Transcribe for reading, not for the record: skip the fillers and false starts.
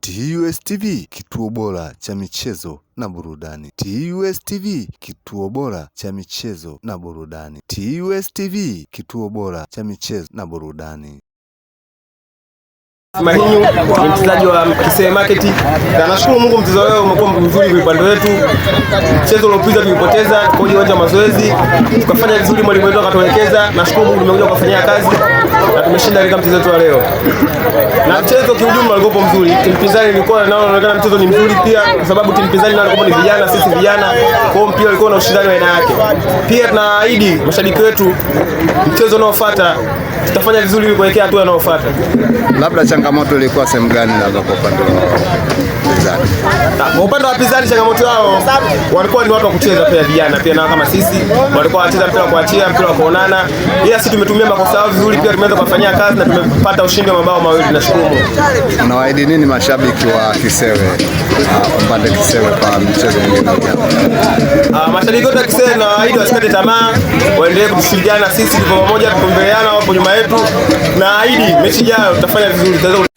TUS TV, kituo bora cha michezo na burudani. TUS TV, kituo bora cha michezo na burudani. TUS TV, kituo bora cha michezo na burudani. Mahinyu ni mchezaji wa Kisee Market na nashukuru Mungu mchezo wao umekuwa mzuri kwa upande wetu. Mchezo uliopita tulipoteza kwa uwanja wa mazoezi, tukafanya vizuri, mwalimu wetu akatuelekeza. Nashukuru Mungu tumekuja kufanyia kazi na tumeshinda katika mchezo wetu wa leo. Na mchezo kiujumla ulikuwa mzuri. Timu pinzani ilikuwa inaonekana mchezo ni mzuri pia kwa sababu timu pinzani nao walikuwa ni vijana, sisi vijana. Kwa hiyo mpira ulikuwa na ushindani wa aina yake. Pia tunaahidi mashabiki wetu mchezo unaofuata tutafanya vizuri kuelekea hatua inayofuata. Labda changamoto ilikuwa sehemu gani labda kwa upande wa wapinzani? Kwa upande wa wapinzani changamoto yao walikuwa ni watu wa kucheza pia vijana pia nao kama sisi walikuwa wanacheza mpira wa kuachia, mpira wa kuonana. Ila sisi tumetumia makosa yao vizuri, pia tumeweza kufanyia kazi na tumepata ushindi wa mabao mawili. Nashukuru. Unawaahidi nini mashabiki wa Kisewe upande Kisewe kwa mchezo mwingine ujao? Mashabiki wote wa Kisewe nawaahidi wasikate tamaa, waendelee kutushirikiana na sisi, tuko pamoja, tuko mbele yao, wapo nyuma yetu. Naahidi mechi ijayo tutafanya vizuri.